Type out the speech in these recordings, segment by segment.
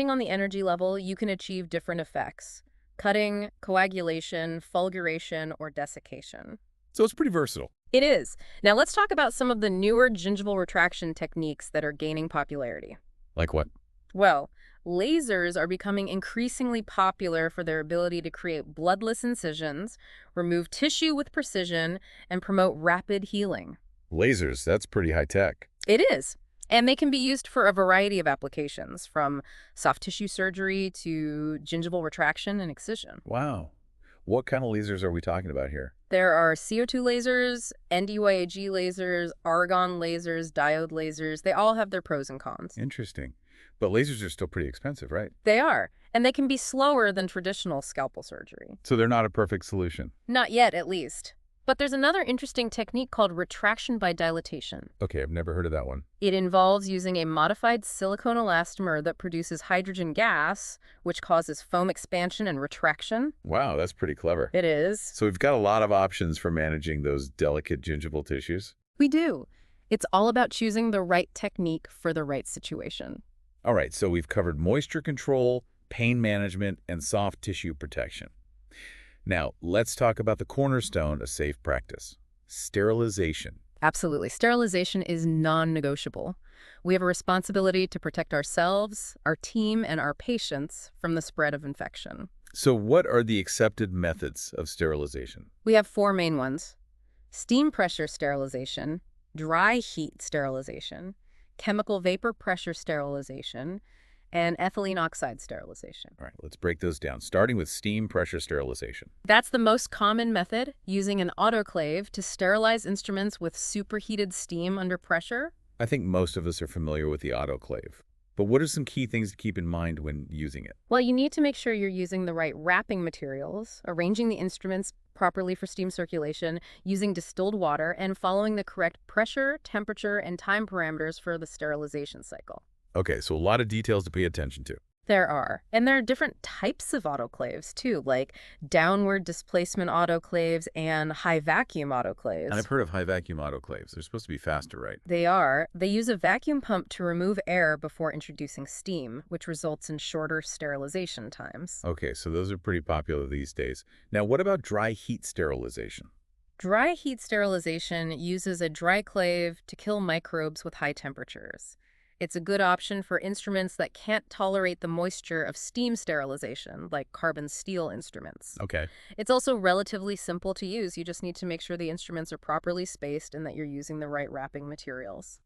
Depending on the energy level, you can achieve different effects: cutting, coagulation, fulguration, or desiccation. So it's pretty versatile. It is. Now let's talk about some of the newer gingival retraction techniques that are gaining popularity. Like what? Well, lasers are becoming increasingly popular for their ability to create bloodless incisions, remove tissue with precision, and promote rapid healing. Lasers, that's pretty high tech. It is. And they can be used for a variety of applications, from soft tissue surgery to gingival retraction and excision. Wow. What kind of lasers are we talking about here? There are CO2 lasers, NDYAG lasers, argon lasers, diode lasers. They all have their pros and cons. Interesting. But lasers are still pretty expensive, right? They are, and they can be slower than traditional scalpel surgery. So they're not a perfect solution. Not yet, at least. But there's another interesting technique called retraction by dilatation. Okay, I've never heard of that one. It involves using a modified silicone elastomer that produces hydrogen gas, which causes foam expansion and retraction. Wow, that's pretty clever. It is. So we've got a lot of options for managing those delicate gingival tissues. We do. It's all about choosing the right technique for the right situation. All right, so we've covered moisture control, pain management, and soft tissue protection. Now, let's talk about the cornerstone of safe practice: sterilization. Absolutely. Sterilization is non-negotiable. We have a responsibility to protect ourselves, our team, and our patients from the spread of infection. So what are the accepted methods of sterilization? We have four main ones: steam pressure sterilization, dry heat sterilization, chemical vapor pressure sterilization, and ethylene oxide sterilization. All right, let's break those down, starting with steam pressure sterilization. That's the most common method, using an autoclave to sterilize instruments with superheated steam under pressure. I think most of us are familiar with the autoclave. But what are some key things to keep in mind when using it? Well, you need to make sure you're using the right wrapping materials, arranging the instruments properly for steam circulation, using distilled water, and following the correct pressure, temperature, and time parameters for the sterilization cycle. Okay, so a lot of details to pay attention to. There are. And there are different types of autoclaves, too, like downward displacement autoclaves and high vacuum autoclaves. And I've heard of high vacuum autoclaves. They're supposed to be faster, right? They are. They use a vacuum pump to remove air before introducing steam, which results in shorter sterilization times. Okay, so those are pretty popular these days. Now, what about dry heat sterilization? Dry heat sterilization uses a dryclave to kill microbes with high temperatures. It's a good option for instruments that can't tolerate the moisture of steam sterilization, like carbon steel instruments. Okay. It's also relatively simple to use. You just need to make sure the instruments are properly spaced and that you're using the right wrapping materials.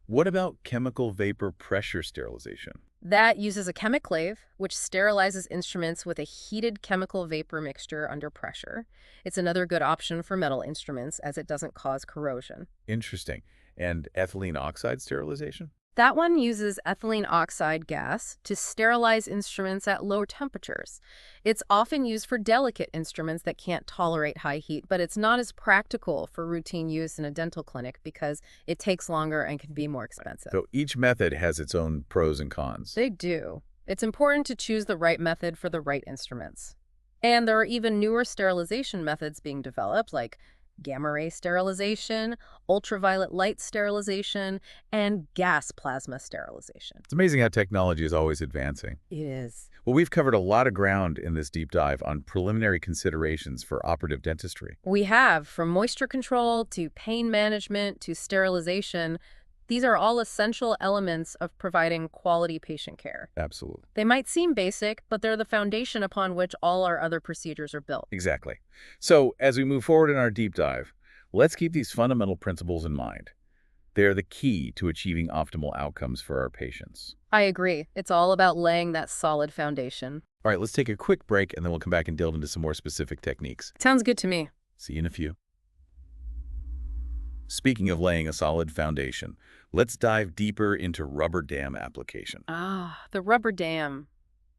What about chemical vapor pressure sterilization? That uses a chemiclave, which sterilizes instruments with a heated chemical vapor mixture under pressure. It's another good option for metal instruments as it doesn't cause corrosion. Interesting. And ethylene oxide sterilization? That one uses ethylene oxide gas to sterilize instruments at low temperatures. It's often used for delicate instruments that can't tolerate high heat, but it's not as practical for routine use in a dental clinic because it takes longer and can be more expensive. So each method has its own pros and cons. They do. It's important to choose the right method for the right instruments. And there are even newer sterilization methods being developed, like gamma ray sterilization, ultraviolet light sterilization, and gas plasma sterilization. It's amazing how technology is always advancing. It is. Well, we've covered a lot of ground in this deep dive on preliminary considerations for operative dentistry. We have, from moisture control to pain management to sterilization, these are all essential elements of providing quality patient care. Absolutely. They might seem basic, but they're the foundation upon which all our other procedures are built. Exactly. So as we move forward in our deep dive, let's keep these fundamental principles in mind. They're the key to achieving optimal outcomes for our patients. I agree. It's all about laying that solid foundation. All right, let's take a quick break and then we'll come back and delve into some more specific techniques. Sounds good to me. See you in a few. Speaking of laying a solid foundation, let's dive deeper into rubber dam application. The rubber dam,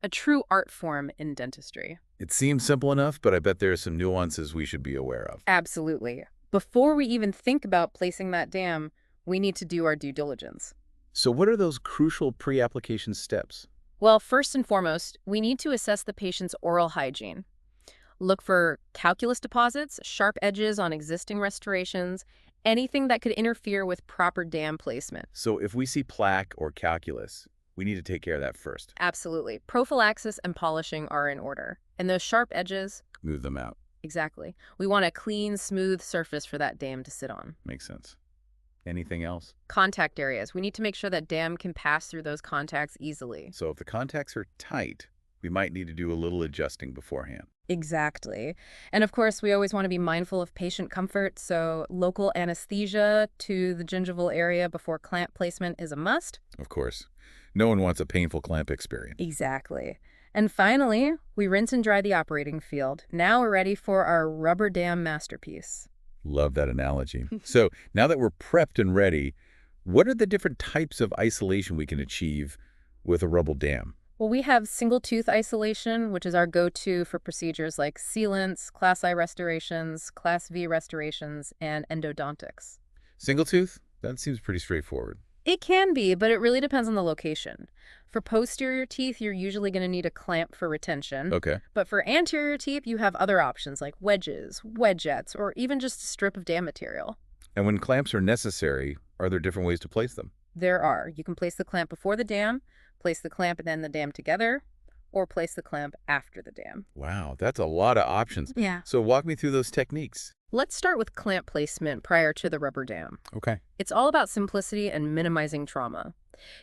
a true art form in dentistry. It seems simple enough, but I bet there are some nuances we should be aware of. Absolutely. Before we even think about placing that dam, we need to do our due diligence. So what are those crucial pre-application steps? Well, first and foremost, we need to assess the patient's oral hygiene. Look for calculus deposits, sharp edges on existing restorations, anything that could interfere with proper dam placement. So if we see plaque or calculus, We need to take care of that first. Absolutely. Prophylaxis and polishing are in order. And those sharp edges, Move them out. exactly. We want a clean, smooth surface for that dam to sit on. Makes sense. Anything else? Contact areas. We need to make sure that dam can pass through those contacts easily. So if the contacts are tight, we might need to do a little adjusting beforehand. Exactly. And of course, we always want to be mindful of patient comfort, so local anesthesia to the gingival area before clamp placement is a must. Of course. No one wants a painful clamp experience. Exactly. And finally, we rinse and dry the operating field. Now we're ready for our rubber dam masterpiece. Love that analogy. So now that we're prepped and ready, what are the different types of isolation we can achieve with a rubber dam? Well, we have single tooth isolation, which is our go-to for procedures like sealants, class I restorations, class V restorations, and endodontics. Single tooth? That seems pretty straightforward. It can be, but it really depends on the location. For posterior teeth, you're usually going to need a clamp for retention. Okay. But for anterior teeth, you have other options like wedges, wedgettes, or even just a strip of dam material. And when clamps are necessary, are there different ways to place them? There are. You can place the clamp before the dam, place the clamp and then the dam together, or place the clamp after the dam. Wow, that's a lot of options. Yeah. So walk me through those techniques. Let's start with clamp placement prior to the rubber dam. Okay. It's all about simplicity and minimizing trauma.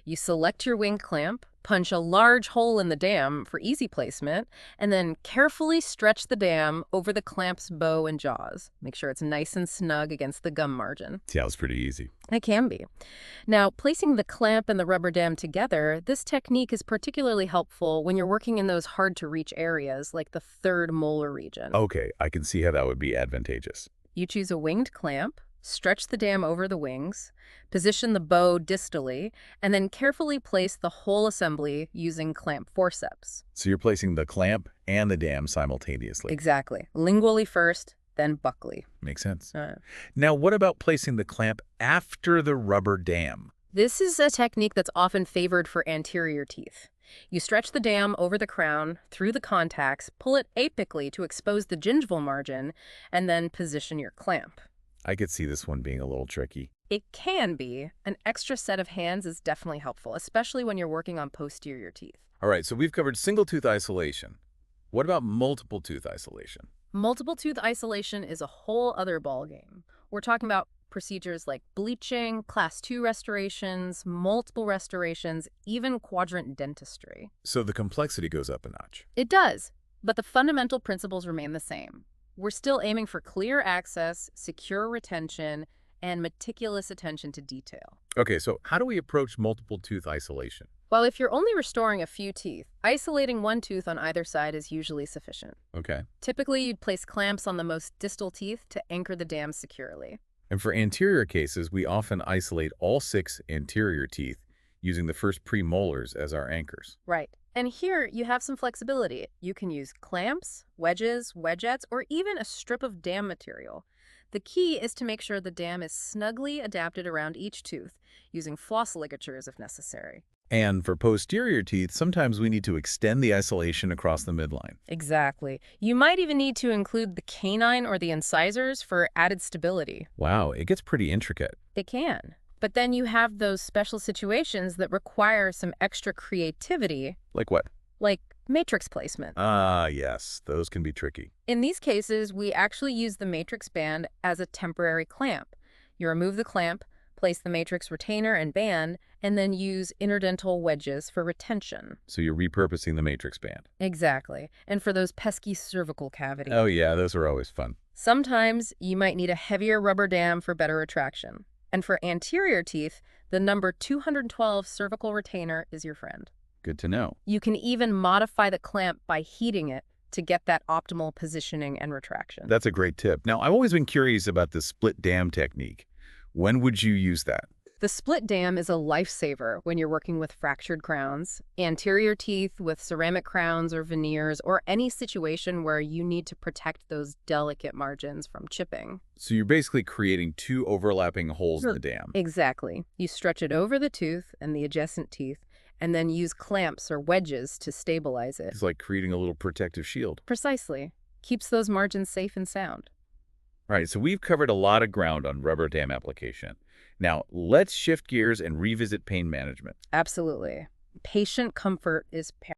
You select your wing clamp, punch a large hole in the dam for easy placement, and then carefully stretch the dam over the clamp's bow and jaws. Make sure it's nice and snug against the gum margin. Yeah, it was pretty easy. It can be. Now, placing the clamp and the rubber dam together, this technique is particularly helpful when you're working in those hard-to-reach areas like the third molar region. Okay, I can see how that would be advantageous. You choose a winged clamp, stretch the dam over the wings, position the bow distally, and then carefully place the whole assembly using clamp forceps. So you're placing the clamp and the dam simultaneously. Exactly. Lingually first, then buccally. Makes sense. Now, what about placing the clamp after the rubber dam? This is a technique that's often favored for anterior teeth. You stretch the dam over the crown, through the contacts, pull it apically to expose the gingival margin, and then position your clamp. I could see this one being a little tricky. It can be. An extra set of hands is definitely helpful, especially when you're working on posterior teeth. All right, so we've covered single tooth isolation. What about multiple tooth isolation? Multiple tooth isolation is a whole other ballgame. We're talking about procedures like bleaching, class 2 restorations, multiple restorations, even quadrant dentistry. So the complexity goes up a notch. It does, but the fundamental principles remain the same. We're still aiming for clear access, secure retention, and meticulous attention to detail. Okay, so how do we approach multiple tooth isolation? While if you're only restoring a few teeth, isolating one tooth on either side is usually sufficient. Okay. Typically, you'd place clamps on the most distal teeth to anchor the dam securely. And for anterior cases, we often isolate all 6 anterior teeth using the first premolars as our anchors. Right. And here you have some flexibility. You can use clamps, wedges, wedgettes, or even a strip of dam material. The key is to make sure the dam is snugly adapted around each tooth, using floss ligatures if necessary. And for posterior teeth, sometimes we need to extend the isolation across the midline. Exactly. You might even need to include the canine or the incisors for added stability. Wow, it gets pretty intricate. It can. But then you have those special situations that require some extra creativity, Like what? like matrix placement. Ah, yes, those can be tricky. In these cases, we actually use the matrix band as a temporary clamp. You remove the clamp, place the matrix retainer and band, and then use interdental wedges for retention. So you're repurposing the matrix band. Exactly. And for those pesky cervical cavities. Oh yeah, those are always fun. Sometimes you might need a heavier rubber dam for better retraction. And for anterior teeth, the number 212 cervical retainer is your friend. Good to know. You can even modify the clamp by heating it to get that optimal positioning and retraction. That's a great tip. Now, I've always been curious about the split dam technique. When would you use that? The split dam is a lifesaver when you're working with fractured crowns, anterior teeth with ceramic crowns or veneers, or any situation where you need to protect those delicate margins from chipping. So you're basically creating 2 overlapping holes in the dam. Exactly. You stretch it over the tooth and the adjacent teeth, and then use clamps or wedges to stabilize it. It's like creating a little protective shield. Precisely. Keeps those margins safe and sound. All right, so we've covered a lot of ground on rubber dam application. Now, let's shift gears and revisit pain management. Absolutely. Patient comfort is paramount.